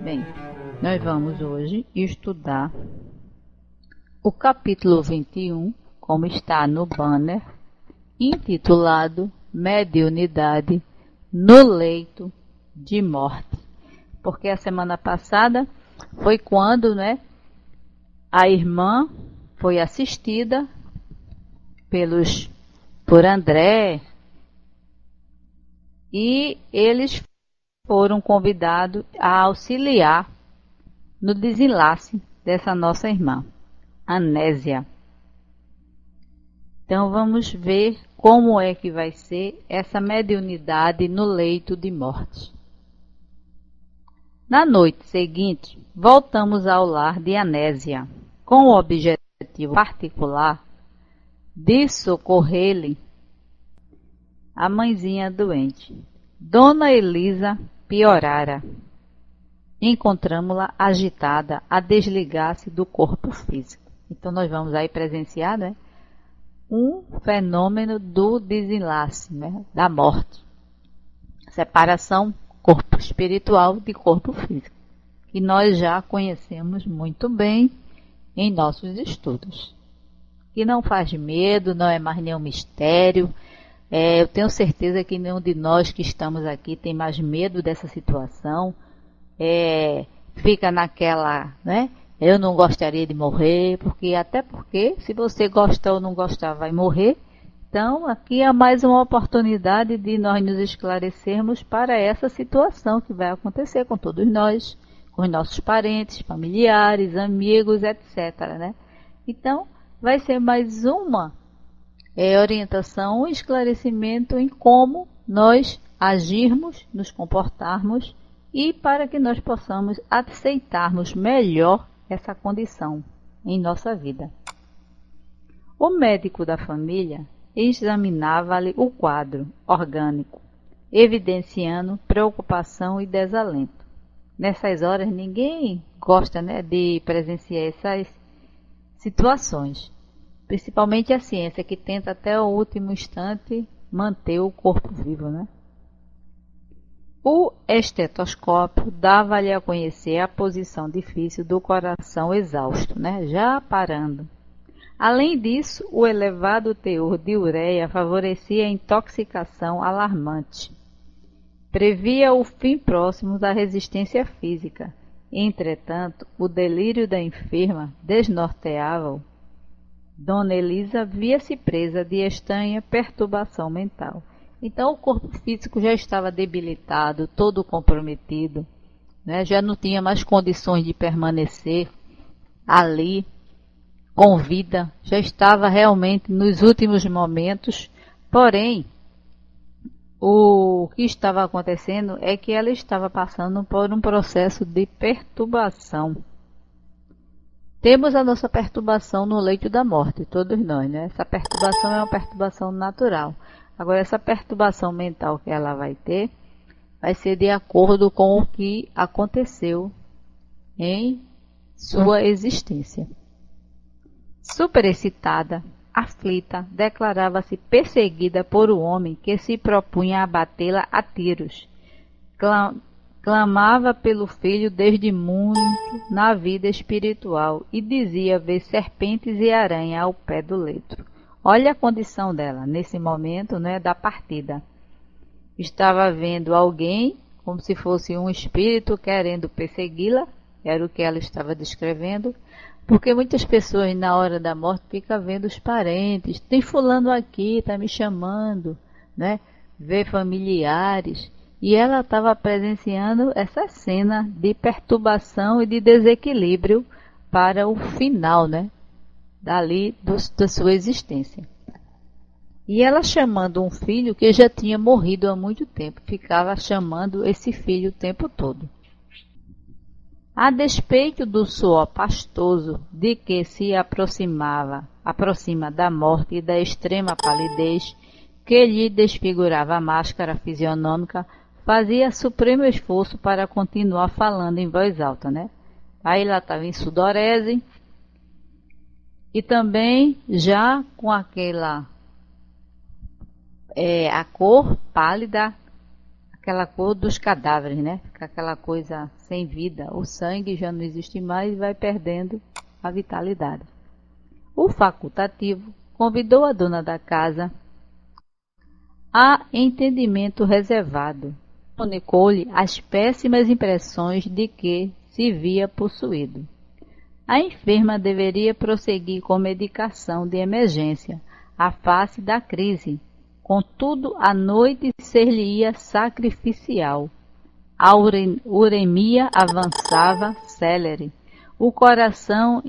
Bem, nós vamos hoje estudar o capítulo 21, como está no banner, intitulado Mediunidade no Leito de Morte. Porque a semana passada foi quando, a irmã foi assistida por André e eles foram convidados a auxiliar no desenlace dessa nossa irmã, Anésia. Então vamos ver como é que vai ser essa mediunidade no leito de morte. Na noite seguinte, voltamos ao lar de Anésia, com o objetivo particular de socorrer-lhe a mãezinha doente. Dona Elisa piorara. Encontramos-la agitada a desligar-se do corpo físico. Então nós vamos aí presenciar, um fenômeno do desenlace, da morte. Separação corpo espiritual de corpo físico, que nós já conhecemos muito bem em nossos estudos. Que não faz medo, não é mais nenhum mistério. Eu tenho certeza que nenhum de nós que estamos aqui tem mais medo dessa situação. Fica naquela, eu não gostaria de morrer, até porque se você gosta ou não gostar vai morrer. Então aqui é mais uma oportunidade de nós nos esclarecermos para essa situação que vai acontecer com todos nós, com os nossos parentes, familiares, amigos, etc. Então vai ser mais uma orientação, um esclarecimento em como nós agirmos, nos comportarmos e para que nós possamos aceitarmos melhor essa condição em nossa vida. O médico da família examinava-lhe o quadro orgânico, evidenciando preocupação e desalento. Nessas horas ninguém gosta de presenciar essas situações. Principalmente a ciência, que tenta até o último instante manter o corpo vivo, O estetoscópio dava-lhe a conhecer a posição difícil do coração exausto, já parando. Além disso, o elevado teor de ureia favorecia a intoxicação alarmante. Previa o fim próximo da resistência física. Entretanto, o delírio da enferma desnorteava-o. Dona Elisa via-se presa de estranha perturbação mental. Então o corpo físico já estava debilitado, todo comprometido, já não tinha mais condições de permanecer ali com vida, já estava realmente nos últimos momentos. Porém, o que estava acontecendo é que ela estava passando por um processo de perturbação. Temos a nossa perturbação no leito da morte, todos nós, Essa perturbação é uma perturbação natural. Agora, essa perturbação mental que ela vai ter, vai ser de acordo com o que aconteceu em sua existência. Superexcitada, aflita, declarava-se perseguida por um homem que se propunha abatê-la a tiros. Clamava pelo filho desde muito na vida espiritual e dizia ver serpentes e aranha ao pé do leito. Olha a condição dela nesse momento, da partida. Estava vendo alguém, como se fosse um espírito querendo persegui-la, era o que ela estava descrevendo, porque muitas pessoas na hora da morte ficam vendo os parentes, tem fulano aqui, está me chamando, Vê familiares. E ela estava presenciando essa cena de perturbação e de desequilíbrio para o final, dali da sua existência. E ela chamando um filho que já tinha morrido há muito tempo, ficava chamando esse filho o tempo todo. A despeito do suor pastoso de que se aproxima da morte e da extrema palidez que lhe desfigurava a máscara fisionômica, fazia supremo esforço para continuar falando em voz alta, Aí ela estava em sudorese e também já com aquela a cor pálida, aquela cor dos cadáveres, Fica aquela coisa sem vida. O sangue já não existe mais e vai perdendo a vitalidade. O facultativo convidou a dona da casa a entendimento reservado. Comunicou-lhe as péssimas impressões de que se via possuído. A enferma deveria prosseguir com medicação de emergência, à face da crise. Contudo, a noite ser-lhe-ia sacrificial. A uremia avançava célere. O coração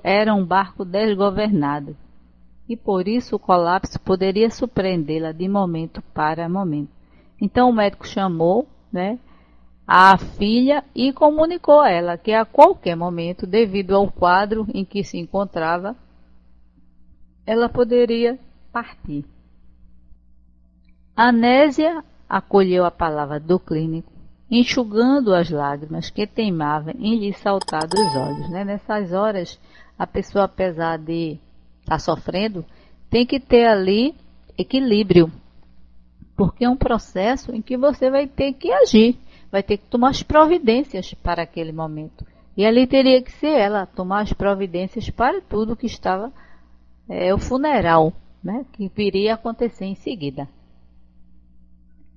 era um barco desgovernado. E por isso o colapso poderia surpreendê-la de momento para momento. Então o médico chamou, a filha e comunicou a ela que a qualquer momento, devido ao quadro em que se encontrava, ela poderia partir. Anésia acolheu a palavra do clínico, enxugando as lágrimas que teimavam em lhe saltar dos olhos. Nessas horas, a pessoa, apesar de estar sofrendo, tem que ter ali equilíbrio, porque é um processo em que você vai ter que agir, vai ter que tomar as providências para aquele momento. E ali teria que ser ela tomar as providências para tudo que estava, o funeral, que viria a acontecer em seguida.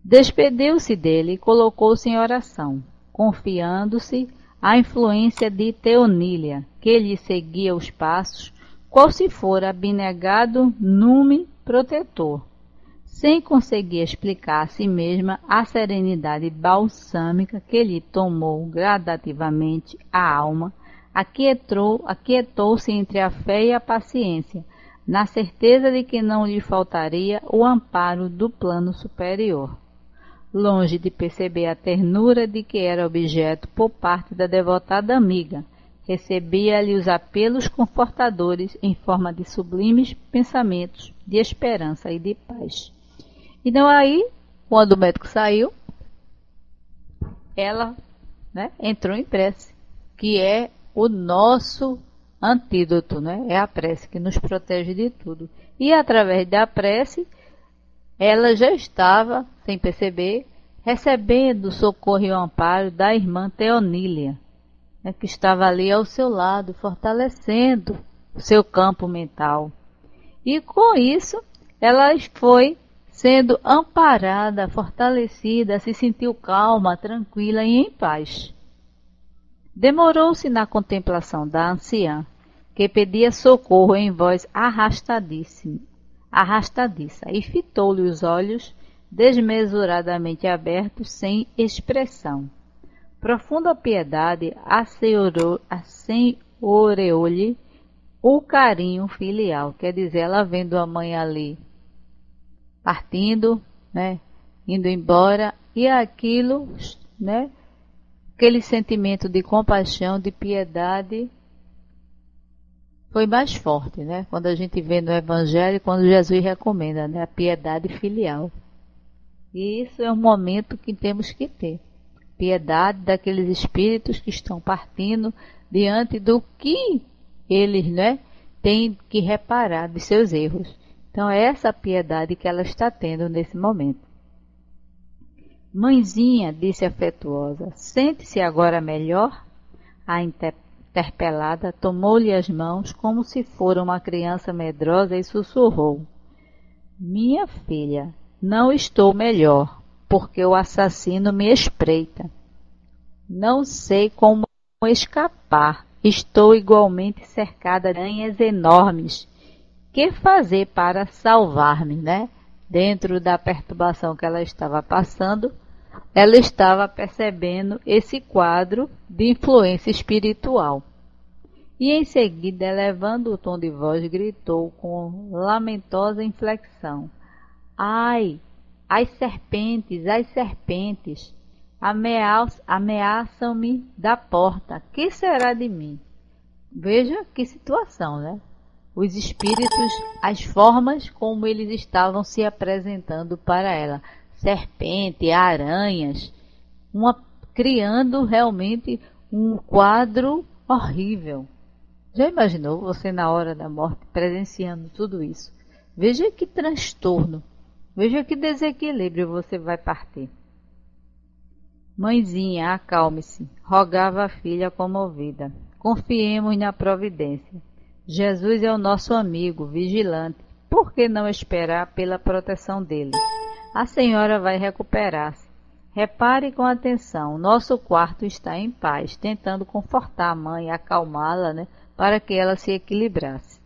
Despediu-se dele e colocou-se em oração, confiando-se à influência de Teonília, que lhe seguia os passos, qual se fora abnegado nume protetor. Sem conseguir explicar a si mesma a serenidade balsâmica que lhe tomou gradativamente a alma, aquietou-se entre a fé e a paciência, na certeza de que não lhe faltaria o amparo do plano superior. Longe de perceber a ternura de que era objeto por parte da devotada amiga, recebia-lhe os apelos confortadores em forma de sublimes pensamentos de esperança e de paz. Então aí, quando o médico saiu, ela entrou em prece, que é o nosso antídoto, é a prece que nos protege de tudo. E através da prece, ela já estava, sem perceber, recebendo o socorro e o amparo da irmã Teonília, que estava ali ao seu lado, fortalecendo o seu campo mental. E com isso, ela foi sendo amparada, fortalecida, se sentiu calma, tranquila e em paz. Demorou-se na contemplação da anciã, que pedia socorro em voz arrastadiça, e fitou-lhe os olhos desmesuradamente abertos, sem expressão. Profunda piedade assenhoreou-lhe o carinho filial, quer dizer, ela vendo a mãe ali partindo, indo embora, e aquilo, aquele sentimento de compaixão, de piedade, foi mais forte, quando a gente vê no Evangelho, quando Jesus recomenda, a piedade filial. E isso é um momento que temos que ter. Piedade daqueles espíritos que estão partindo diante do que eles, têm que reparar de seus erros. Então é essa piedade que ela está tendo nesse momento. Mãezinha, disse afetuosa, sente-se agora melhor? A interpelada tomou-lhe as mãos como se fora uma criança medrosa e sussurrou: minha filha, não estou melhor, porque o assassino me espreita. Não sei como escapar. Estou igualmente cercada de aranhas enormes. Que fazer para salvar-me, Dentro da perturbação que ela estava passando, ela estava percebendo esse quadro de influência espiritual. E em seguida, elevando o tom de voz, gritou com lamentosa inflexão: ai, as serpentes, ameaçam-me da porta, que será de mim? Veja que situação, Os espíritos, as formas como eles estavam se apresentando para ela, serpente, aranhas, criando realmente um quadro horrível. Já imaginou você na hora da morte presenciando tudo isso? Veja que transtorno, veja que desequilíbrio você vai partir. Mãezinha, acalme-se, rogava a filha comovida. Confiemos na providência. Jesus é o nosso amigo, vigilante. Por que não esperar pela proteção dele? A senhora vai recuperar-se. Repare com atenção, nosso quarto está em paz, tentando confortar a mãe, acalmá-la, né, para que ela se equilibrasse.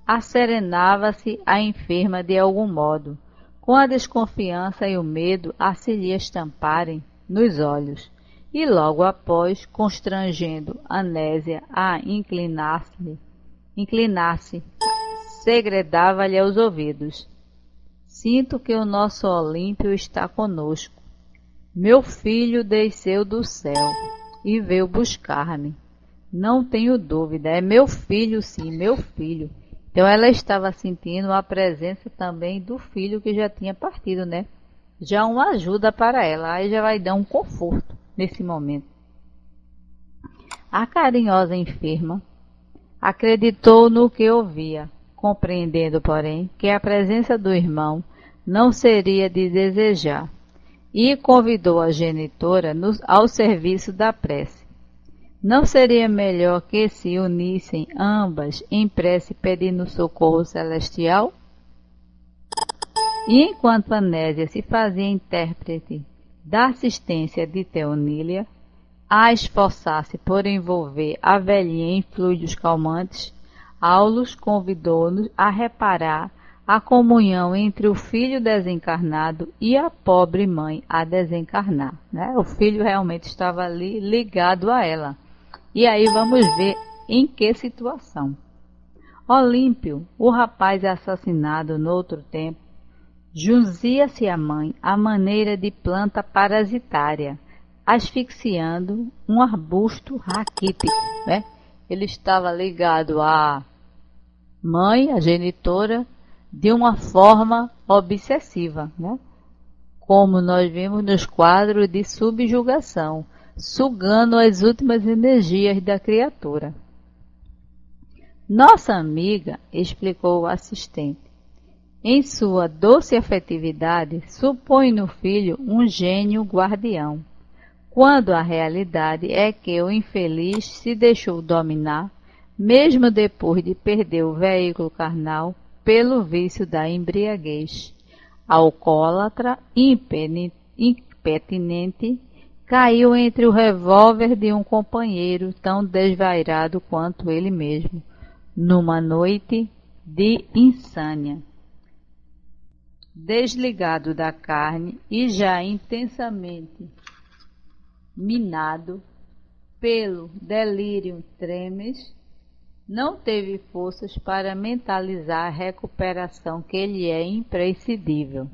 Asserenava-se a enferma de algum modo, com a desconfiança e o medo a se lhe estamparem nos olhos, e logo após, constrangendo Anésia a inclinar-se, segredava-lhe aos ouvidos: sinto que o nosso Olímpio está conosco. Meu filho desceu do céu e veio buscar-me. Não tenho dúvida, é meu filho, sim, meu filho. Então ela estava sentindo a presença também do filho que já tinha partido, né? Já uma ajuda para ela, aí já vai dar um conforto nesse momento. A carinhosa enferma acreditou no que ouvia, compreendendo, porém, que a presença do irmão não seria de desejar, e convidou a genitora ao serviço da prece. Não seria melhor que se unissem ambas em prece pedindo socorro celestial? E enquanto Anésia se fazia intérprete da assistência de Teonília, a esforçar-se por envolver a velhinha em fluidos calmantes, Aulus convidou-nos a reparar a comunhão entre o filho desencarnado e a pobre mãe a desencarnar, né? O filho realmente estava ali ligado a ela. E aí vamos ver em que situação. Olímpio, o rapaz assassinado noutro tempo, junzia-se à mãe à maneira de planta parasitária, asfixiando um arbusto raquítico, né? Ele estava ligado à mãe, a genitora, de uma forma obsessiva, né? Como nós vimos nos quadros de subjugação, sugando as últimas energias da criatura. Nossa amiga, explicou o assistente, em sua doce afetividade, supõe no filho um gênio guardião, quando a realidade é que o infeliz se deixou dominar, mesmo depois de perder o veículo carnal, pelo vício da embriaguez. Alcoólatra, impertinente, caiu entre o revólver de um companheiro tão desvairado quanto ele mesmo, numa noite de insânia. Desligado da carne e já intensamente minado pelo delírio tremens, não teve forças para mentalizar a recuperação que lhe é imprescindível.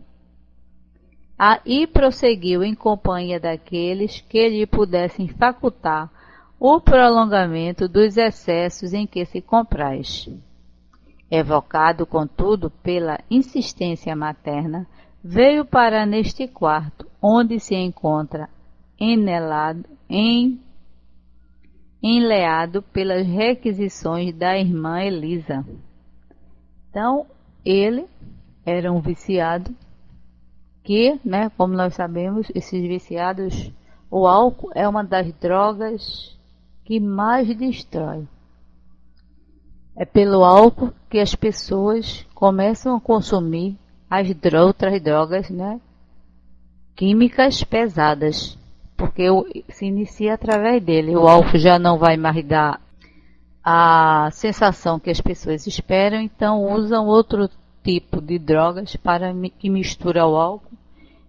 E prosseguiu em companhia daqueles que lhe pudessem facultar o prolongamento dos excessos em que se compraz. Evocado, contudo, pela insistência materna, veio parar neste quarto, onde se encontra enleado pelas requisições da irmã Elisa. Então, ele era um viciado que, né, como nós sabemos, esses viciados, o álcool é uma das drogas que mais destrói. É pelo álcool que as pessoas começam a consumir as outras drogas, né, químicas pesadas, porque se inicia através dele. O álcool já não vai mais dar a sensação que as pessoas esperam, então usam outro tipo de drogas para que mistura o álcool.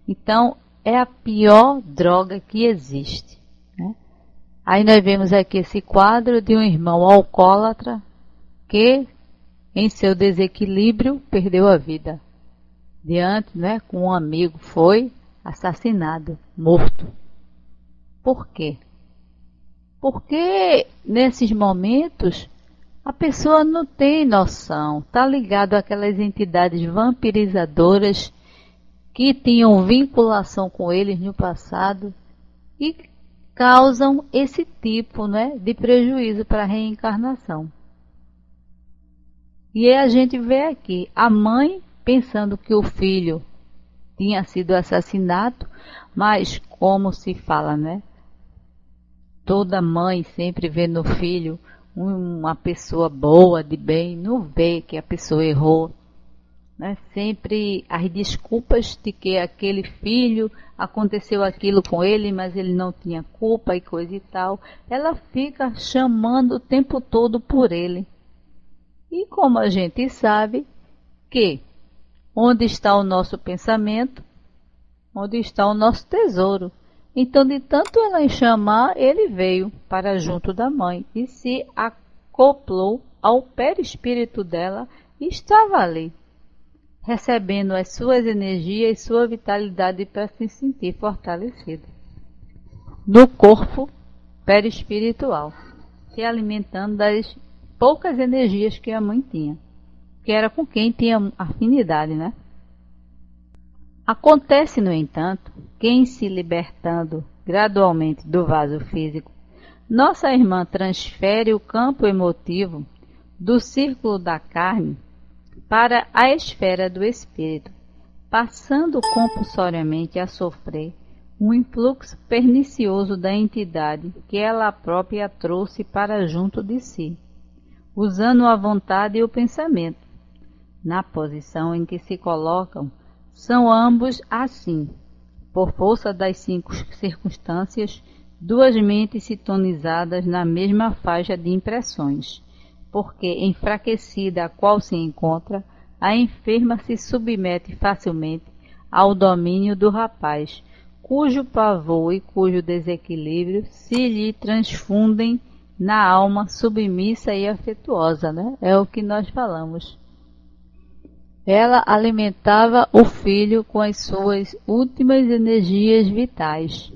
Então é a pior droga que existe, né? Aí nós vemos aqui esse quadro de um irmão alcoólatra que, em seu desequilíbrio, perdeu a vida. Diante, né, com um amigo, foi assassinado, morto. Por quê? Porque nesses momentos a pessoa não tem noção, está ligado àquelas entidades vampirizadoras que tinham vinculação com eles no passado e causam esse tipo, né, de prejuízo para a reencarnação. E a gente vê aqui a mãe pensando que o filho tinha sido assassinato, mas como se fala, né? Toda mãe sempre vê no filho uma pessoa boa, de bem, não vê que a pessoa errou, né? Sempre as desculpas de que aquele filho aconteceu aquilo com ele, mas ele não tinha culpa e coisa e tal. Ela fica chamando o tempo todo por ele. E como a gente sabe que onde está o nosso pensamento, onde está o nosso tesouro. Então, de tanto ela chamar, ele veio para junto da mãe e se acoplou ao perispírito dela e estava ali, recebendo as suas energias e sua vitalidade para se sentir fortalecido. No corpo perispiritual, se alimentando das poucas energias que a mãe tinha, que era com quem tinha afinidade, né? Acontece, no entanto, que em se libertando gradualmente do vaso físico, nossa irmã transfere o campo emotivo do círculo da carne para a esfera do espírito, passando compulsoriamente a sofrer um influxo pernicioso da entidade que ela própria trouxe para junto de si, usando a vontade e o pensamento. Na posição em que se colocam, são ambos assim, por força das circunstâncias, duas mentes sintonizadas na mesma faixa de impressões, porque, enfraquecida a qual se encontra, a enferma se submete facilmente ao domínio do rapaz, cujo pavor e cujo desequilíbrio se lhe transfundem na alma submissa e afetuosa, né? É o que nós falamos. Ela alimentava o filho com as suas últimas energias vitais.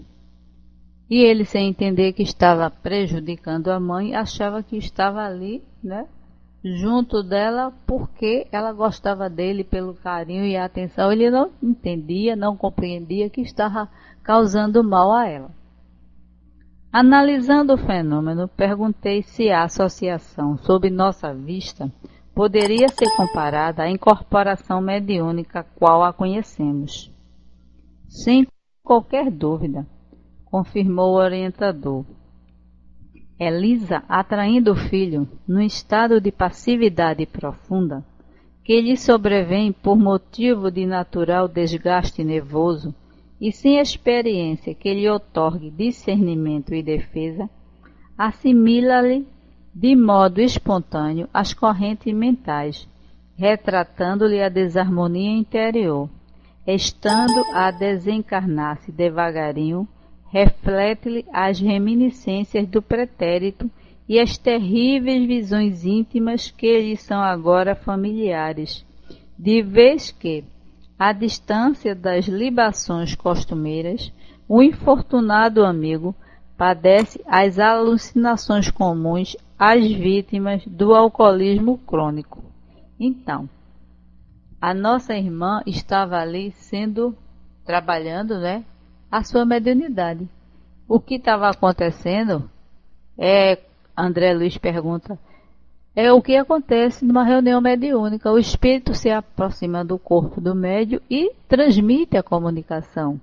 E ele, sem entender que estava prejudicando a mãe, achava que estava ali, né, junto dela, porque ela gostava dele pelo carinho e a atenção. Ele não entendia, não compreendia que estava causando mal a ela. Analisando o fenômeno, perguntei se a associação sob nossa vista poderia ser comparada à incorporação mediúnica qual a conhecemos. Sem qualquer dúvida, confirmou o orientador. Elisa, atraindo o filho num estado de passividade profunda, que lhe sobrevém por motivo de natural desgaste nervoso e sem experiência que lhe outorgue discernimento e defesa, assimila-lhe de modo espontâneo as correntes mentais, retratando-lhe a desarmonia interior. Estando a desencarnar-se devagarinho, reflete-lhe as reminiscências do pretérito e as terríveis visões íntimas que lhe são agora familiares, de vez que, à distância das libações costumeiras, o infortunado amigo padece as alucinações comuns às vítimas do alcoolismo crônico. Então, a nossa irmã estava ali trabalhando, né, a sua mediunidade. O que estava acontecendo André Luiz pergunta, é o que acontece numa reunião mediúnica. O espírito se aproxima do corpo do médium e transmite a comunicação.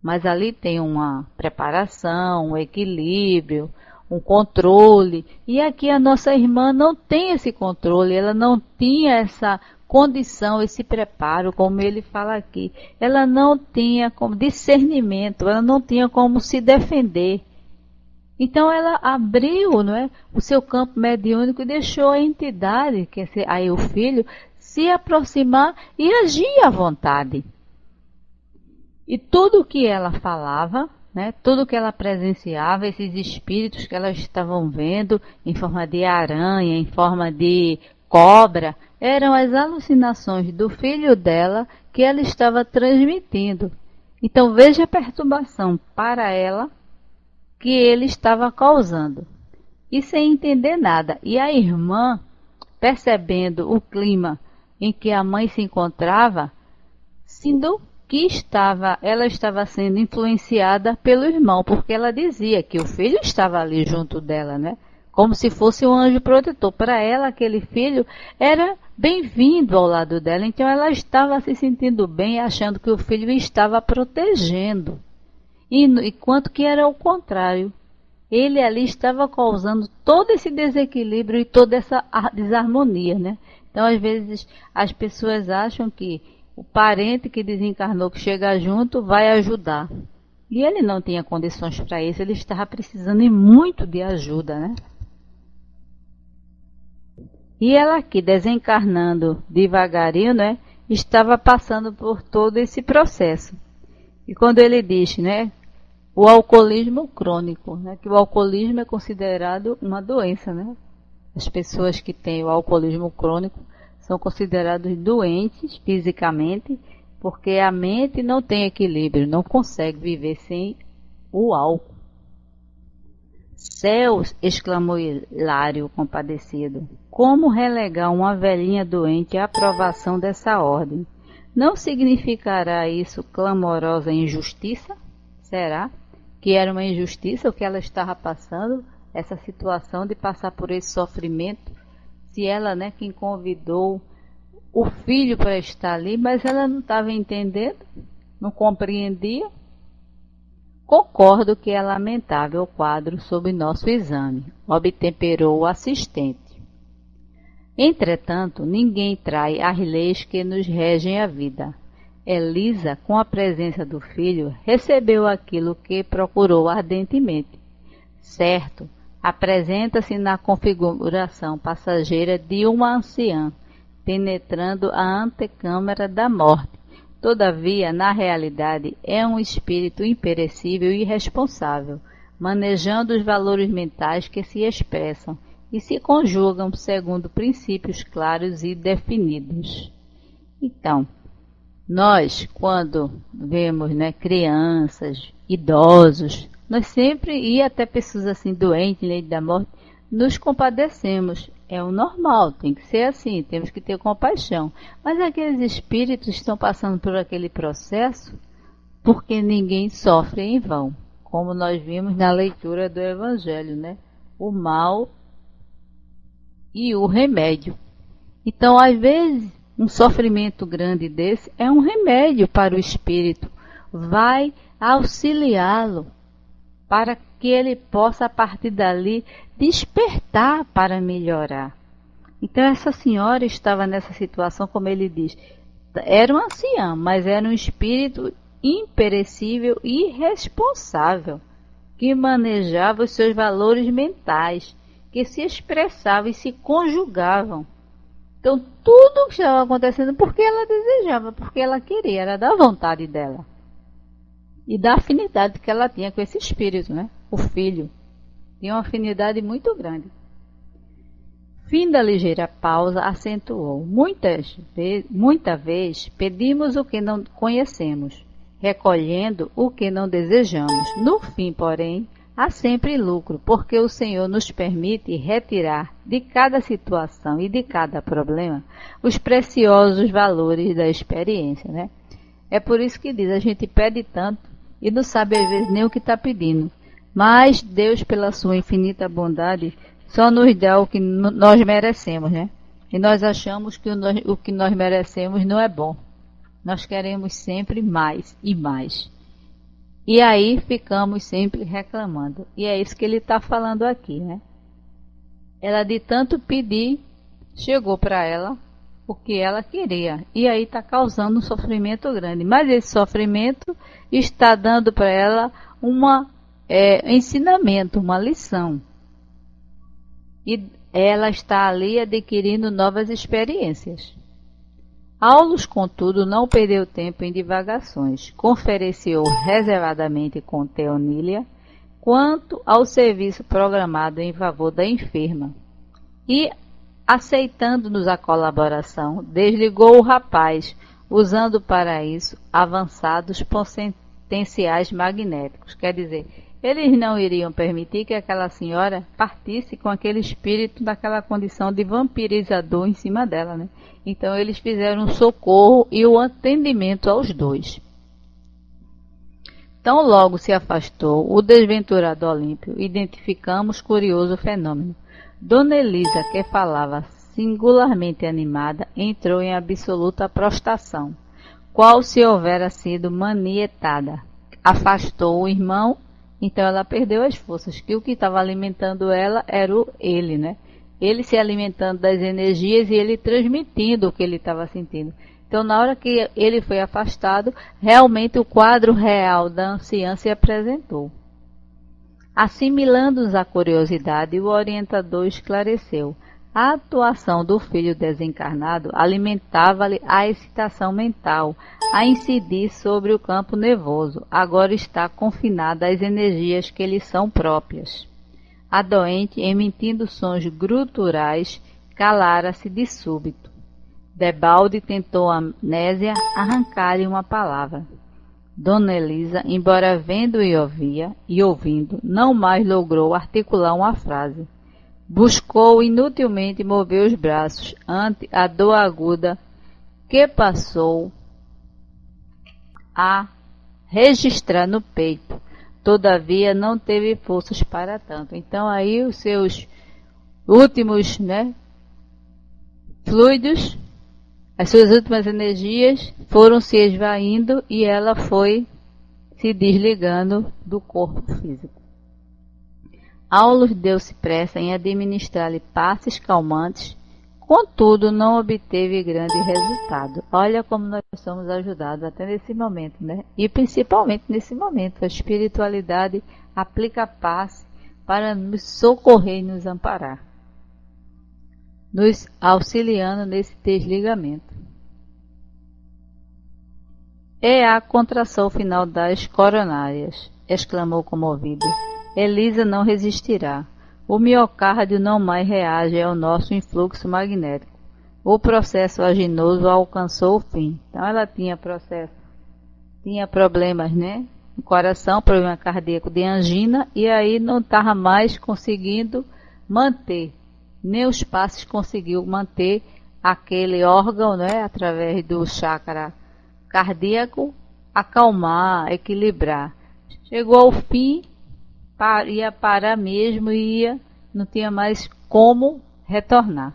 Mas ali tem uma preparação, um equilíbrio, um controle. E aqui a nossa irmã não tem esse controle, ela não tinha essa condição, esse preparo, como ele fala aqui. Ela não tinha como discernimento, ela não tinha como se defender. Então ela abriu, não é, o seu campo mediúnico e deixou a entidade, que é aí o filho, se aproximar e agir à vontade. E tudo o que ela falava, né, tudo o que ela presenciava, esses espíritos que elas estavam vendo em forma de aranha, em forma de cobra, eram as alucinações do filho dela que ela estava transmitindo. Então veja a perturbação para ela que ele estava causando. E sem entender nada. E a irmã, percebendo o clima em que a mãe se encontrava, sendo que ela estava sendo influenciada pelo irmão, porque ela dizia que o filho estava ali junto dela, né? Como se fosse um anjo protetor. Para ela, aquele filho era bem-vindo ao lado dela. Então ela estava se sentindo bem, achando que o filho estava protegendo. Enquanto que era o contrário. Ele ali estava causando todo esse desequilíbrio e toda essa desarmonia, né? Então, às vezes, as pessoas acham que o parente que desencarnou, que chega junto, vai ajudar. E ele não tinha condições para isso, ele estava precisando muito de ajuda, né? E ela aqui, desencarnando devagarinho, né? Estava passando por todo esse processo. E quando ele diz, né? O alcoolismo crônico, né? Que o alcoolismo é considerado uma doença, né? As pessoas que têm o alcoolismo crônico são considerados doentes fisicamente, porque a mente não tem equilíbrio, não consegue viver sem o álcool. Céus, exclamou Hilário compadecido, como relegar uma velhinha doente à aprovação dessa ordem? Não significará isso clamorosa injustiça? Será que era uma injustiça o que ela estava passando, essa situação de passar por esse sofrimento? Se ela, né, quem convidou o filho para estar ali, mas ela não estava entendendo, não compreendia. Concordo que é lamentável o quadro sob nosso exame, obtemperou o assistente. Entretanto, ninguém trai as leis que nos regem a vida. Elisa, com a presença do filho, recebeu aquilo que procurou ardentemente. Certo, apresenta-se na configuração passageira de uma anciã, penetrando a antecâmara da morte. Todavia, na realidade, é um espírito imperecível e irresponsável, manejando os valores mentais que se expressam e se conjugam segundo princípios claros e definidos. Então, nós, quando vemos, né, crianças, idosos, nós sempre, e até pessoas assim doentes, em leito da morte, nos compadecemos. É o normal, tem que ser assim, temos que ter compaixão. Mas aqueles espíritos estão passando por aquele processo porque ninguém sofre em vão. Como nós vimos na leitura do Evangelho, né? O mal e o remédio. Então, às vezes, um sofrimento grande desse é um remédio para o espírito. Vai auxiliá-lo para que ele possa, a partir dali, despertar para melhorar. Então, essa senhora estava nessa situação, como ele diz, era uma anciã, mas era um espírito imperecível e irresponsável, que manejava os seus valores mentais, que se expressavam e se conjugavam. Então, tudo que estava acontecendo porque ela desejava, porque ela queria, era da vontade dela. E da afinidade que ela tinha com esse espírito, né? O filho. Tinha uma afinidade muito grande. Fim da ligeira pausa, acentuou. Muita vez pedimos o que não conhecemos, recolhendo o que não desejamos. No fim, porém, há sempre lucro, porque o Senhor nos permite retirar de cada situação e de cada problema os preciosos valores da experiência, né? É por isso que diz, a gente pede tanto e não sabe às vezes nem o que está pedindo. Mas Deus, pela sua infinita bondade, só nos dá o que nós merecemos, né? E nós achamos que o que nós merecemos não é bom. Nós queremos sempre mais e mais. E aí ficamos sempre reclamando. E é isso que ele está falando aqui, né? Ela de tanto pedir, chegou para ela o que ela queria. E aí está causando um sofrimento grande. Mas esse sofrimento está dando para ela um ensinamento, uma lição. E ela está ali adquirindo novas experiências. Aulus, contudo, não perdeu tempo em divagações. Conferenciou reservadamente com Teonília quanto ao serviço programado em favor da enferma. E, aceitando-nos a colaboração, desligou o rapaz, usando para isso avançados potenciais magnéticos. Quer dizer, eles não iriam permitir que aquela senhora partisse com aquele espírito daquela condição de vampirizador em cima dela, né? Então eles fizeram um socorro e o atendimento aos dois. Tão logo se afastou o desventurado Olímpio, identificamos curioso fenômeno. Dona Elisa, que falava singularmente animada, entrou em absoluta prostração, qual se houvera sido manietada. Afastou o irmão, então ela perdeu as forças, que o que estava alimentando ela era ele, né? Ele se alimentando das energias e ele transmitindo o que ele estava sentindo. Então, na hora que ele foi afastado, realmente o quadro real da anciã se apresentou. Assimilando-os à curiosidade, o orientador esclareceu. A atuação do filho desencarnado alimentava-lhe a excitação mental, a incidir sobre o campo nervoso. Agora está confinada às energias que lhe são próprias. A doente, emitindo sons gruturais, calara-se de súbito. Debalde tentou a amnésia arrancar-lhe uma palavra. Dona Elisa, embora vendo e ouvindo, não mais logrou articular uma frase. Buscou inutilmente mover os braços ante a dor aguda que passou a registrar no peito. Todavia, não teve forças para tanto. Então, aí os seus últimos, fluidos, as suas últimas energias foram se esvaindo e ela foi se desligando do corpo físico. Aulos deu-se pressa em administrar-lhe passes calmantes, contudo não obteve grande resultado. Olha como nós somos ajudados até nesse momento, né? E principalmente nesse momento, a espiritualidade aplica passe para nos socorrer e nos amparar, nos auxiliando nesse desligamento. É a contração final das coronárias, exclamou comovido. Elisa não resistirá. O miocárdio não mais reage ao nosso influxo magnético. O processo aginoso alcançou o fim. Então ela tinha problemas, no coração, problema cardíaco de angina, e aí não estava mais conseguindo manter. Nem os passos conseguiu manter aquele órgão, através do chakra cardíaco, acalmar, equilibrar. Chegou ao fim, ia parar mesmo e não tinha mais como retornar.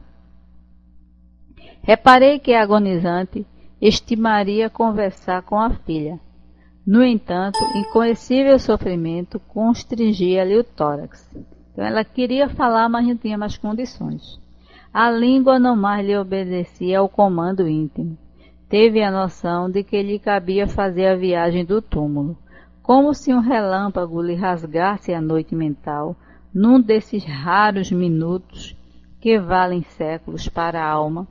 Reparei que a agonizante estimaria conversar com a filha. No entanto, inconhecível sofrimento constringia-lhe o tórax. Então ela queria falar, mas não tinha mais condições. A língua não mais lhe obedecia ao comando íntimo. Teve a noção de que lhe cabia fazer a viagem do túmulo. Como se um relâmpago lhe rasgasse a noite mental, num desses raros minutos que valem séculos para a alma,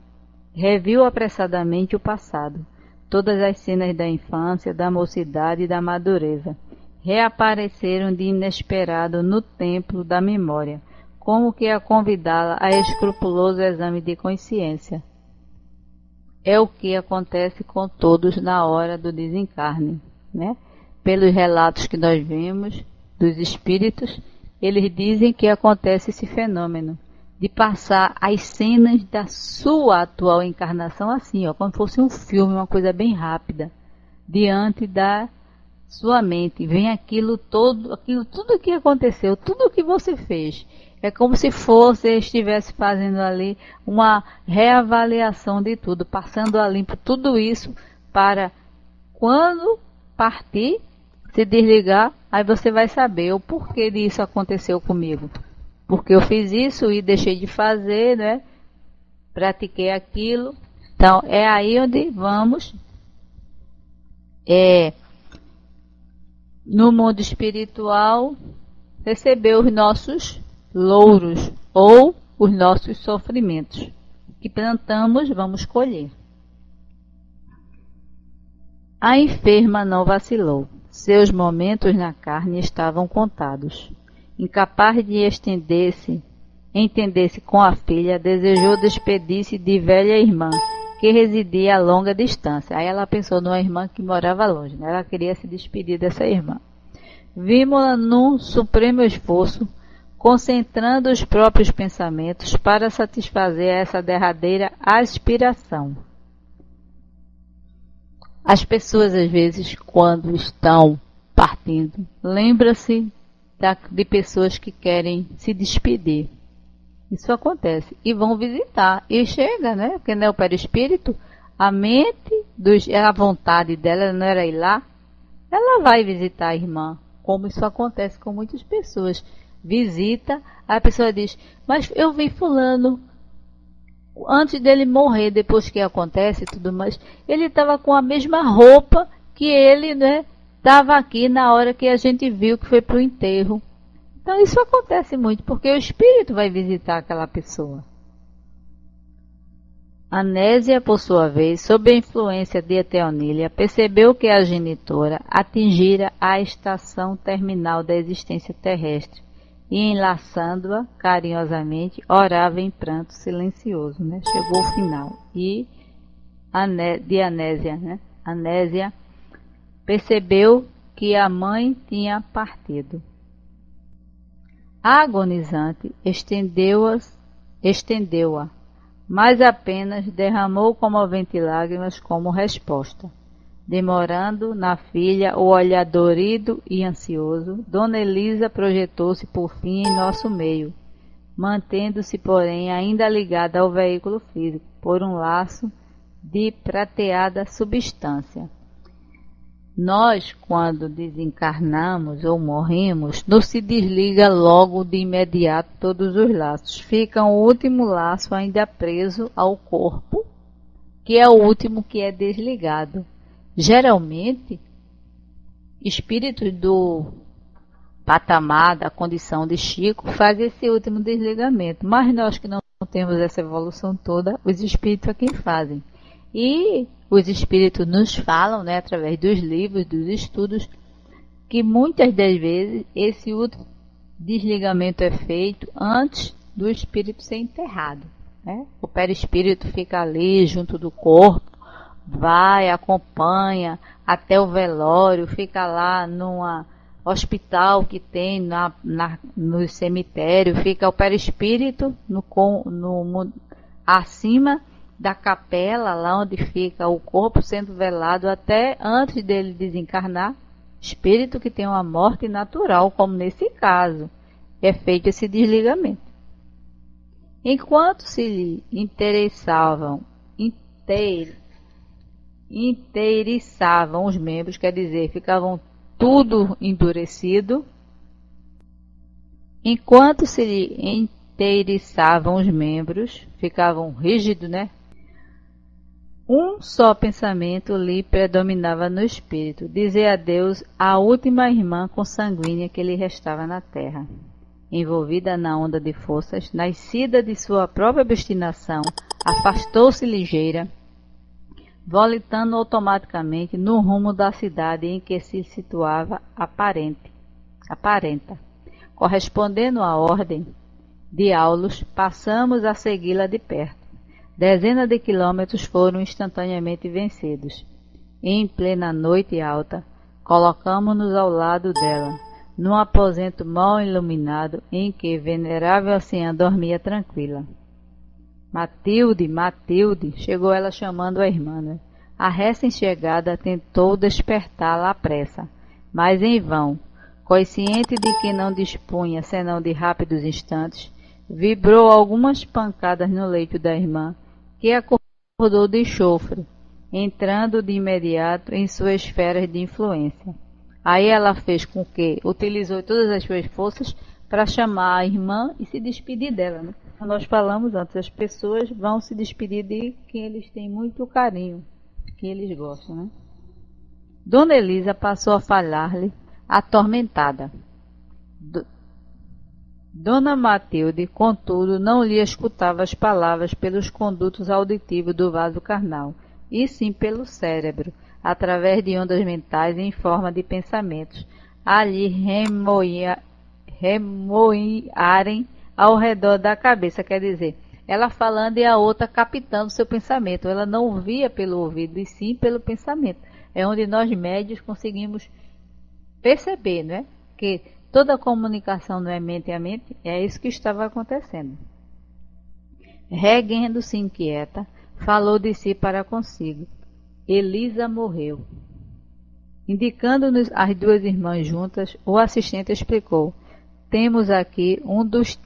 reviu apressadamente o passado, todas as cenas da infância, da mocidade e da madureza. Reapareceram de inesperado no templo da memória, como que a convidá-la a escrupuloso exame de consciência. É o que acontece com todos na hora do desencarne, Pelos relatos que nós vimos dos espíritos, eles dizem que acontece esse fenômeno de passar as cenas da sua atual encarnação assim, como fosse um filme, uma coisa bem rápida, diante da sua mente. Vem tudo que aconteceu, tudo o que você fez. É como se você estivesse fazendo ali uma reavaliação de tudo, passando a limpo tudo isso para quando partir, se desligar, aí você vai saber o porquê disso aconteceu comigo. Porque eu fiz isso e deixei de fazer, pratiquei aquilo. Então, é aí onde vamos, no mundo espiritual, receber os nossos louros ou os nossos sofrimentos. O que plantamos, vamos colher. A enferma não vacilou. Seus momentos na carne estavam contados. Incapaz de entender-se com a filha, desejou despedir-se de velha irmã, que residia a longa distância. Aí ela pensou numa irmã que morava longe, Ela queria se despedir dessa irmã. Vimos-la num supremo esforço, concentrando os próprios pensamentos para satisfazer essa derradeira aspiração. As pessoas, às vezes, quando estão partindo, lembram-se de pessoas que querem se despedir. Isso acontece. E vão visitar. E chega, né? Porque não é o perispírito, a mente, a vontade dela não era ir lá. Ela vai visitar a irmã. Como isso acontece com muitas pessoas. Visita, a pessoa diz, mas eu vi fulano antes dele morrer, depois que acontece e tudo mais, ele estava com a mesma roupa que ele, né, estava aqui na hora que a gente viu que foi para o enterro. Então isso acontece muito, porque o espírito vai visitar aquela pessoa. Anésia, por sua vez, sob a influência de Eteonília, percebeu que a genitora atingira a estação terminal da existência terrestre e, enlaçando-a carinhosamente, orava em pranto silencioso, né? Chegou o final. E de Anésia, né? Anésia percebeu que a mãe tinha partido. A agonizante estendeu-a, mas apenas derramou comoventes lágrimas como resposta. Demorando na filha o olhar dorido e ansioso, Dona Elisa projetou-se por fim em nosso meio, mantendo-se, porém, ainda ligada ao veículo físico por um laço de prateada substância. Nós, quando desencarnamos ou morremos, não se desliga logo de imediato todos os laços. Fica o último laço ainda preso ao corpo, que é o último que é desligado. Geralmente, espíritos do patamar, da condição de Chico, fazem esse último desligamento. Mas nós que não temos essa evolução toda, os espíritos é quem fazem. E os espíritos nos falam, né, através dos livros, dos estudos, que muitas das vezes esse último desligamento é feito antes do espírito ser enterrado, né? O perispírito fica ali junto do corpo, vai, acompanha até o velório, fica lá num hospital que tem no cemitério, fica o perispírito acima da capela, lá onde fica o corpo sendo velado até antes dele desencarnar, espírito que tem uma morte natural, como nesse caso, é feito esse desligamento. Enquanto se lhe inteiriçavam os membros, quer dizer, ficavam tudo endurecido, enquanto se lhe inteiriçavam os membros, ficavam rígidos, né? Um só pensamento lhe predominava no espírito, dizer adeus à última irmã consanguínea que lhe restava na terra. Envolvida na onda de forças, nascida de sua própria obstinação, afastou-se ligeira, volitando automaticamente no rumo da cidade em que se situava aparenta. Correspondendo à ordem de Aulus, passamos a segui-la de perto. Dezenas de quilômetros foram instantaneamente vencidos. Em plena noite alta, colocamo-nos ao lado dela, num aposento mal iluminado em que venerável anciã dormia tranquila. Matilde, Matilde, chegou ela chamando a irmã, né? A recém-chegada tentou despertá-la à pressa, mas em vão. Consciente de que não dispunha senão de rápidos instantes, vibrou algumas pancadas no leito da irmã, que acordou de chofre, entrando de imediato em suas esferas de influência. Aí ela fez com que utilizou todas as suas forças para chamar a irmã e se despedir dela, né? Nós falamos antes, as pessoas vão se despedir de quem eles têm muito carinho, que eles gostam, né? Dona Elisa passou a falar-lhe atormentada. Dona Matilde, contudo, não lhe escutava as palavras pelos condutos auditivos do vaso carnal, e sim pelo cérebro, através de ondas mentais em forma de pensamentos, a lhe remoarem ao redor da cabeça, quer dizer, ela falando e a outra captando seu pensamento. Ela não ouvia pelo ouvido, e sim pelo pensamento. É onde nós médios conseguimos perceber, né? Que toda a comunicação não é mente a mente, é isso que estava acontecendo. Reguendo-se inquieta, falou de si para consigo. Elisa morreu. Indicando-nos as duas irmãs juntas, o assistente explicou. Temos aqui um dos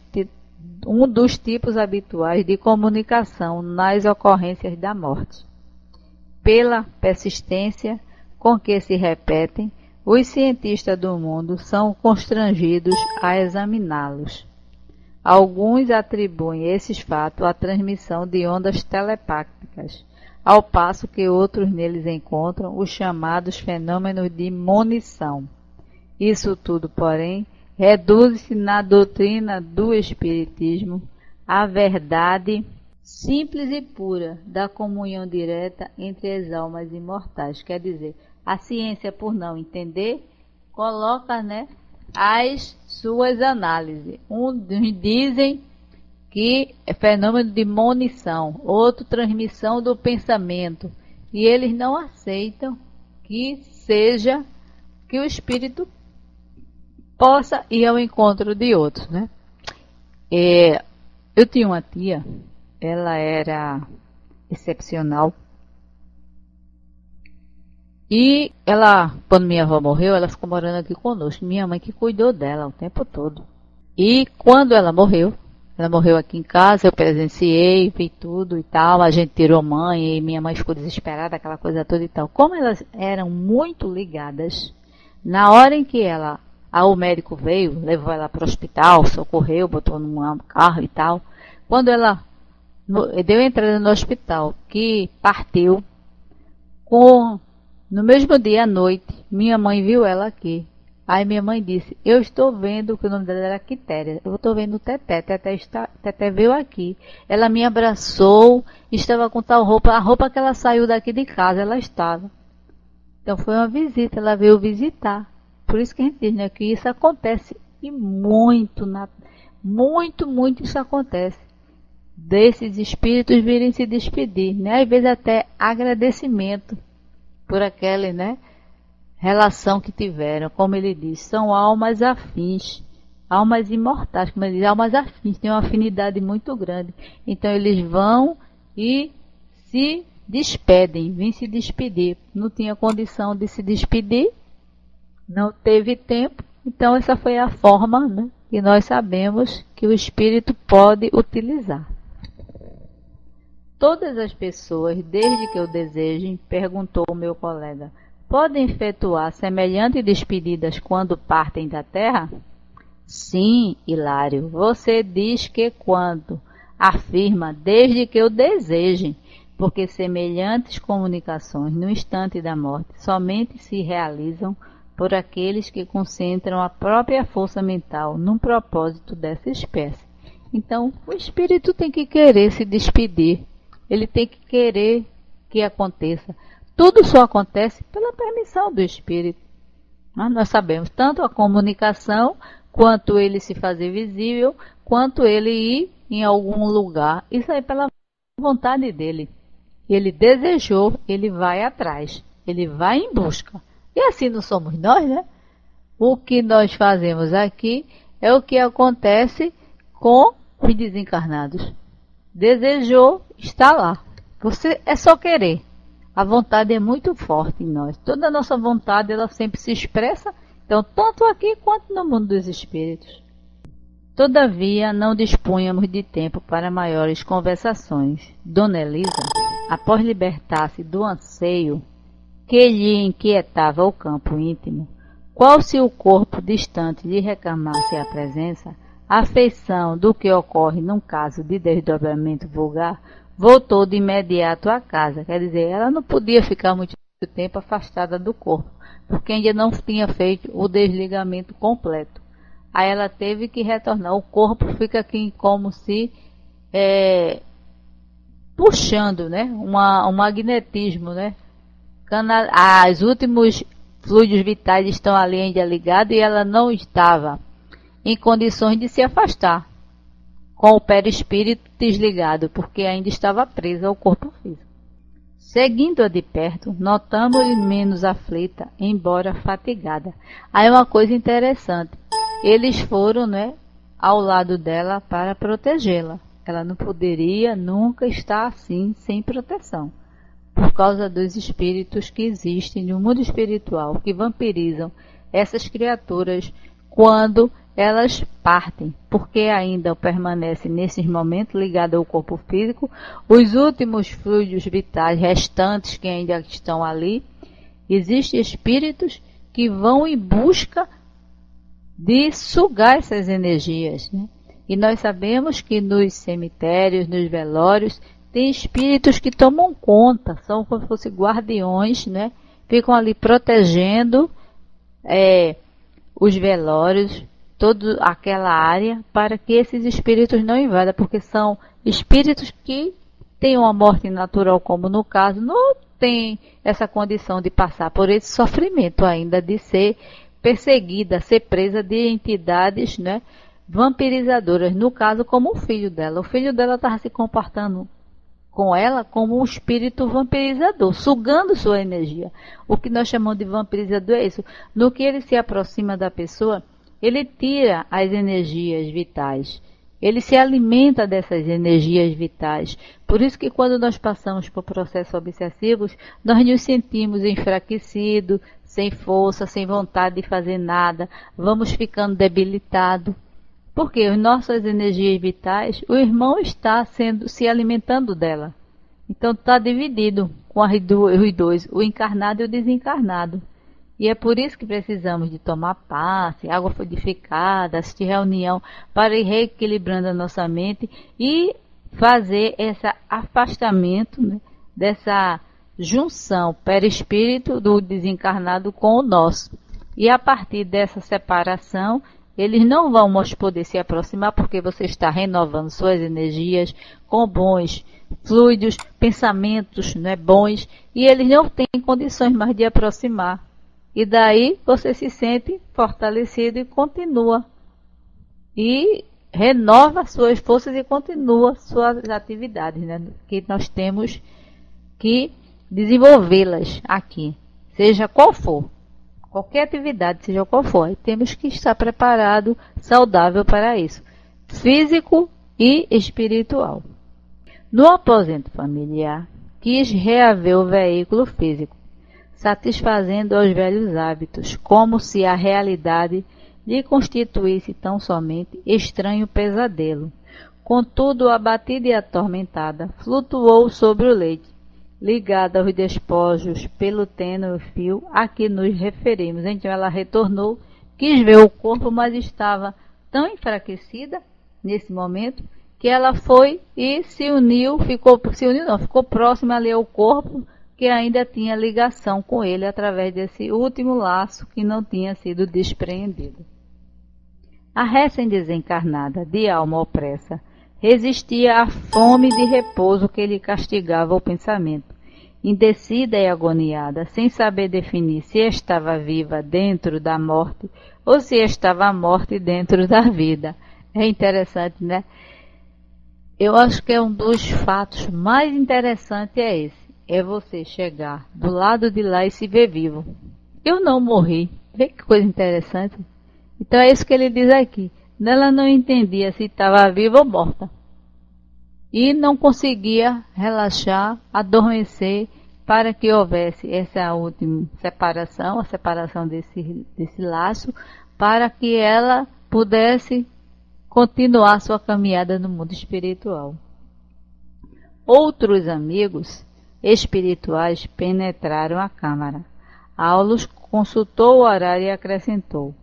um dos tipos habituais de comunicação nas ocorrências da morte. Pela persistência com que se repetem, os cientistas do mundo são constrangidos a examiná-los. Alguns atribuem esses fatos à transmissão de ondas telepáticas, ao passo que outros neles encontram os chamados fenômenos de monição. Isso tudo, porém, reduz-se na doutrina do Espiritismo à verdade simples e pura da comunhão direta entre as almas imortais. Quer dizer, a ciência, por não entender, coloca, as suas análises. Uns dizem que é fenômeno de monição, outro transmissão do pensamento, e eles não aceitam que seja que o espírito possa ir ao encontro de outros, Eu tinha uma tia, ela era excepcional, e ela, quando minha avó morreu, ela ficou morando aqui conosco, minha mãe que cuidou dela o tempo todo. E quando ela morreu aqui em casa, eu presenciei, vi tudo e tal, a gente tirou mãe, e minha mãe ficou desesperada, aquela coisa toda e tal. Como elas eram muito ligadas, na hora em que o médico veio, levou ela para o hospital, socorreu, botou num carro e tal, quando ela deu entrada no hospital, que partiu, no mesmo dia à noite, minha mãe viu ela aqui. Aí minha mãe disse, eu estou vendo, que o nome dela era Quitéria, eu estou vendo o Teté, Teté veio aqui. Ela me abraçou, estava com tal roupa, a roupa que ela saiu daqui de casa, ela estava. Então foi uma visita, ela veio visitar. Por isso que a gente diz, que isso acontece e muito isso acontece. Desses espíritos virem se despedir, às vezes até agradecimento por aquela, relação que tiveram, como ele diz, são almas afins, almas imortais, como ele diz, almas afins, têm uma afinidade muito grande. Então eles vão e se despedem, vêm se despedir. Não tinha condição de se despedir, não teve tempo, então essa foi a forma, que nós sabemos que o espírito pode utilizar. Todas as pessoas, desde que o desejem, perguntou o meu colega, podem efetuar semelhantes despedidas quando partem da Terra? Sim, Hilário, você diz que quando, afirma desde que o desejem, porque semelhantes comunicações no instante da morte somente se realizam por aqueles que concentram a própria força mental num propósito dessa espécie. Então, o espírito tem que querer se despedir. Ele tem que querer que aconteça. Tudo só acontece pela permissão do espírito. Nós sabemos tanto a comunicação, quanto ele se fazer visível, quanto ele ir em algum lugar. Isso aí é pela vontade dele. Ele desejou, ele vai atrás. Ele vai em busca. E assim não somos nós, O que nós fazemos aqui é o que acontece com os desencarnados. Desejou, está lá. Você é só querer. A vontade é muito forte em nós. Toda a nossa vontade, ela sempre se expressa, então, tanto aqui quanto no mundo dos espíritos. Todavia, não dispunhamos de tempo para maiores conversações. Dona Elisa, após libertar-se do anseio que lhe inquietava o campo íntimo, qual se o corpo distante lhe reclamasse a presença, a feição do que ocorre num caso de desdobramento vulgar, voltou de imediato à casa. Quer dizer, ela não podia ficar muito tempo afastada do corpo, porque ainda não tinha feito o desligamento completo. Aí ela teve que retornar. O corpo fica aqui como se puxando, um magnetismo, Os últimos fluidos vitais estão ali ainda ligados e ela não estava em condições de se afastar com o perispírito desligado, porque ainda estava presa ao corpo físico. Seguindo-a de perto, notamos-lhe menos aflita, embora fatigada. Aí uma coisa interessante, eles foram, ao lado dela para protegê-la. Ela não poderia nunca estar assim, sem proteção, por causa dos espíritos que existem no mundo espiritual, que vampirizam essas criaturas quando elas partem, porque ainda permanecem nesses momentos ligados ao corpo físico, os últimos fluidos vitais restantes que ainda estão ali, existem espíritos que vão em busca de sugar essas energias, né? E nós sabemos que nos cemitérios, nos velórios, tem espíritos que tomam conta, são como se fossem guardiões, né? Ficam ali protegendo os velórios, toda aquela área, para que esses espíritos não invadam, porque são espíritos que têm uma morte natural, como no caso, não tem essa condição de passar por esse sofrimento ainda, de ser perseguida, ser presa de entidades, né, vampirizadoras, no caso como o filho dela. O filho dela estava se comportando com ela como um espírito vampirizador, sugando sua energia. O que nós chamamos de vampirizador é isso. No que ele se aproxima da pessoa, ele tira as energias vitais. Ele se alimenta dessas energias vitais. Por isso que quando nós passamos por processos obsessivos, nós nos sentimos enfraquecidos, sem força, sem vontade de fazer nada. Vamos ficando debilitados. Porque as nossas energias vitais, o irmão está se alimentando dela. Então está dividido com os dois, o encarnado e o desencarnado. E é por isso que precisamos de tomar passe, água fluidificada, assistir reunião, para ir reequilibrando a nossa mente e fazer esse afastamento, né, dessa junção perispírito do desencarnado com o nosso. E a partir dessa separação, eles não vão mais poder se aproximar, porque você está renovando suas energias com bons fluidos, pensamentos, né, bons, e eles não têm condições mais de aproximar. E daí você se sente fortalecido e continua. E renova suas forças e continua suas atividades, né, que nós temos que desenvolvê-las aqui, seja qual for. Qualquer atividade, seja qual for, temos que estar preparado, saudável para isso, físico e espiritual. No aposento familiar, quis reaver o veículo físico, satisfazendo aos velhos hábitos, como se a realidade lhe constituísse tão somente estranho pesadelo. Contudo, abatida e atormentada, flutuou sobre o leite, ligada aos despojos pelo tênue fio a que nos referimos. Então ela retornou, quis ver o corpo, mas estava tão enfraquecida nesse momento que ela foi e ficou próxima ali ao corpo, que ainda tinha ligação com ele através desse último laço que não tinha sido despreendido. A recém-desencarnada, de alma opressa, resistia à fome de repouso que lhe castigava o pensamento. Indecida e agoniada, sem saber definir se estava viva dentro da morte ou se estava a morte dentro da vida. É interessante, né? Eu acho que é um dos fatos mais interessantes é esse. É você chegar do lado de lá e se ver vivo. Eu não morri. Vê que coisa interessante. Então é isso que ele diz aqui. Ela não entendia se estava viva ou morta. E não conseguia relaxar, adormecer, para que houvesse essa última separação, a separação desse laço, para que ela pudesse continuar sua caminhada no mundo espiritual. Outros amigos espirituais penetraram a câmara. Aulos consultou o horário e acrescentou: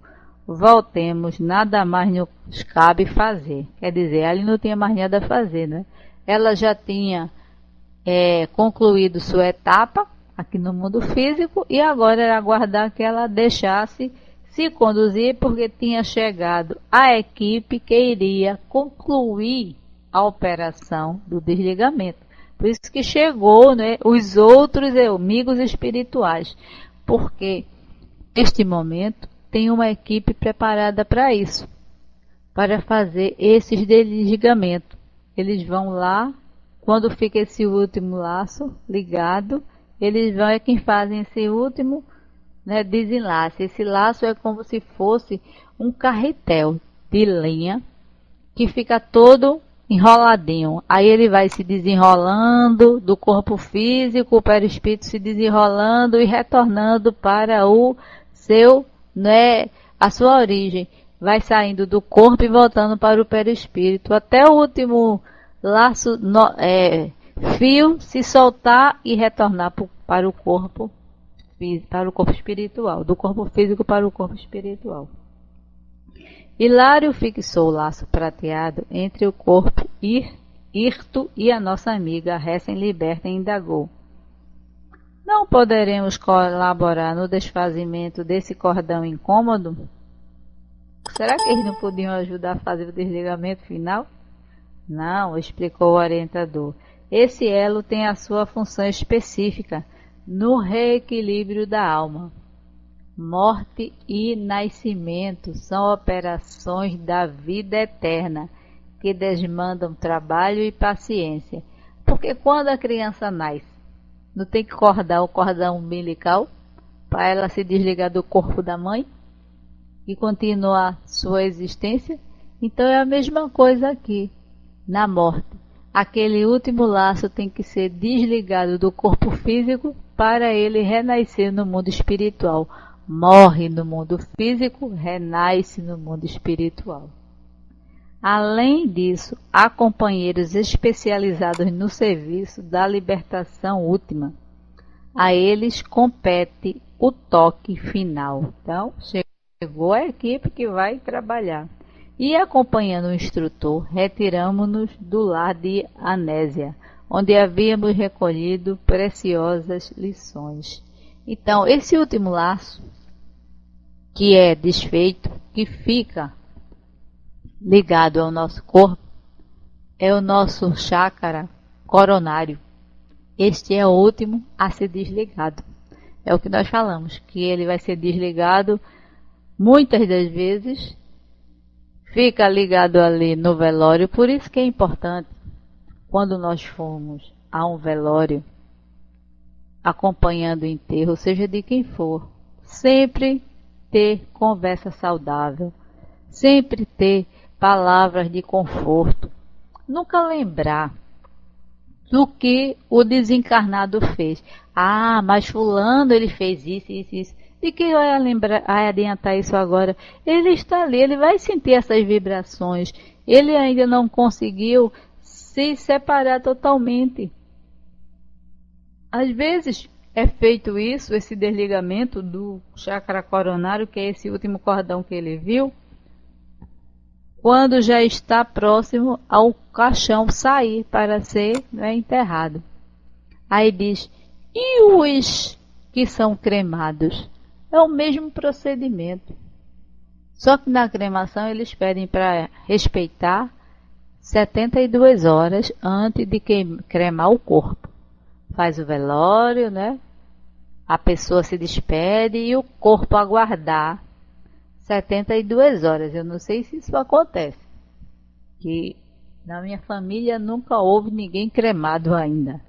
voltemos, nada mais nos cabe fazer. Quer dizer, ali não tinha mais nada a fazer, né? Ela já tinha concluído sua etapa aqui no mundo físico e agora era aguardar que ela deixasse se conduzir, porque tinha chegado a equipe que iria concluir a operação do desligamento. Por isso que chegou, né, os outros amigos espirituais, porque neste momento tem uma equipe preparada para isso, para fazer esses desligamentos. Eles vão lá, quando fica esse último laço ligado, eles vão quem fazem esse último, né, desenlace. Esse laço é como se fosse um carretel de linha que fica todo enroladinho. Aí ele vai se desenrolando do corpo físico, o perispírito se desenrolando e retornando para o seu, né, a sua origem. vai saindo do corpo e voltando para o perispírito, até o último laço, fio se soltar e retornar para o corpo espiritual, do corpo físico para o corpo espiritual. Hilário fixou o laço prateado entre o corpo hirto e a nossa amiga recém-liberta e indagou: não poderemos colaborar no desfazimento desse cordão incômodo? Será que eles não podiam ajudar a fazer o desligamento final? Não, explicou o orientador. Esse elo tem a sua função específica no reequilíbrio da alma. Morte e nascimento são operações da vida eterna que demandam trabalho e paciência. Porque quando a criança nasce, não tem que cortar o cordão umbilical para ela se desligar do corpo da mãe e continuar sua existência? Então é a mesma coisa aqui, na morte. Aquele último laço tem que ser desligado do corpo físico para ele renascer no mundo espiritual. Morre no mundo físico, renasce no mundo espiritual. Além disso, há companheiros especializados no serviço da libertação última. A eles compete o toque final. Então, chegou a equipe que vai trabalhar. E acompanhando o instrutor, retiramo-nos do lar de Anésia, onde havíamos recolhido preciosas lições. Então, esse último laço, que é desfeito, que fica ligado ao nosso corpo, é o nosso chácara coronário. Este é o último a ser desligado. É o que nós falamos, que ele vai ser desligado muitas das vezes, fica ligado ali no velório. Por isso que é importante, quando nós formos a um velório, acompanhando o enterro, seja de quem for, sempre ter conversa saudável, sempre ter palavras de conforto, nunca lembrar do que o desencarnado fez. Ah, mas fulano ele fez isso, isso, isso. De que vai adiantar isso agora? Ele está ali, ele vai sentir essas vibrações. Ele ainda não conseguiu se separar totalmente. Às vezes é feito isso, esse desligamento do chakra coronário, que é esse último cordão que ele viu, quando já está próximo ao caixão sair para ser enterrado. Aí diz: e os que são cremados? É o mesmo procedimento. Só que na cremação eles pedem para respeitar 72 horas antes de cremar o corpo. Faz o velório, né? A pessoa se despede e o corpo aguardar 72 horas. Eu não sei se isso acontece, que na minha família nunca houve ninguém cremado ainda.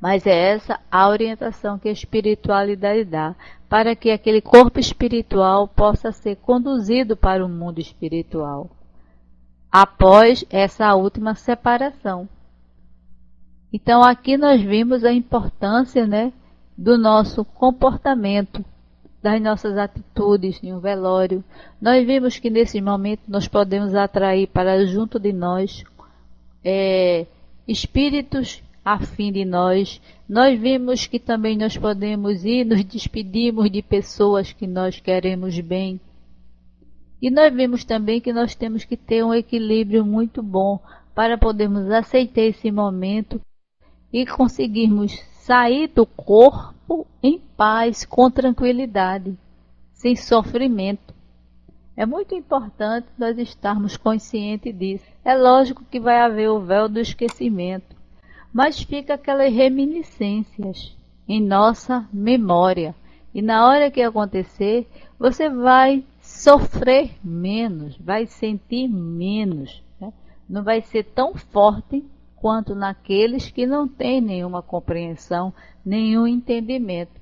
Mas é essa a orientação que a espiritualidade dá, para que aquele corpo espiritual possa ser conduzido para o mundo espiritual, após essa última separação. Então aqui nós vimos a importância, né, do nosso comportamento, das nossas atitudes em um velório. Nós vimos que nesse momento nós podemos atrair para junto de nós espíritos afim de nós. Nós vimos que também nós podemos ir nos despedirmos de pessoas que nós queremos bem. E nós vimos também que nós temos que ter um equilíbrio muito bom para podermos aceitar esse momento e conseguirmos sair do corpo em paz, com tranquilidade, sem sofrimento. É muito importante nós estarmos conscientes disso. É lógico que vai haver o véu do esquecimento, mas fica aquelas reminiscências em nossa memória. E na hora que acontecer, você vai sofrer menos, vai sentir menos, né? Não vai ser tão forte quanto naqueles que não têm nenhuma compreensão, nenhum entendimento.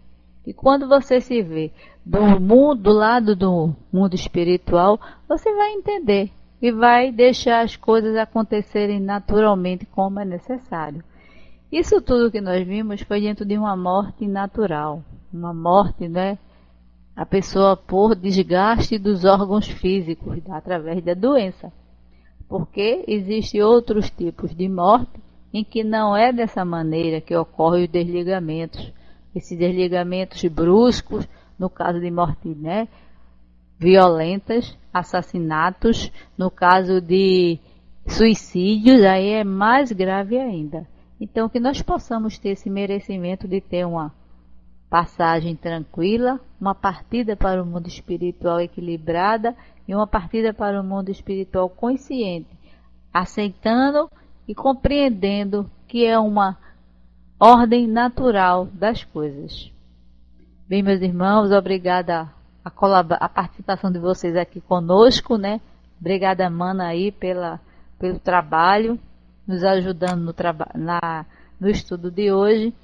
E quando você se vê do lado do mundo espiritual, você vai entender e vai deixar as coisas acontecerem naturalmente como é necessário. Isso tudo que nós vimos foi dentro de uma morte natural, uma morte, né, a pessoa por desgaste dos órgãos físicos através da doença. Porque existem outros tipos de morte em que não é dessa maneira que ocorrem os desligamentos. Esses desligamentos bruscos, no caso de morte, né, violentas, assassinatos, no caso de suicídios, aí é mais grave ainda. Então, que nós possamos ter esse merecimento de ter uma passagem tranquila, uma partida para o mundo espiritual equilibrada e uma partida para o mundo espiritual consciente, aceitando e compreendendo que é uma ordem natural das coisas. Bem, meus irmãos, obrigada a participação de vocês aqui conosco, né? Obrigada, Mana, aí pelo trabalho, nos ajudando no estudo de hoje.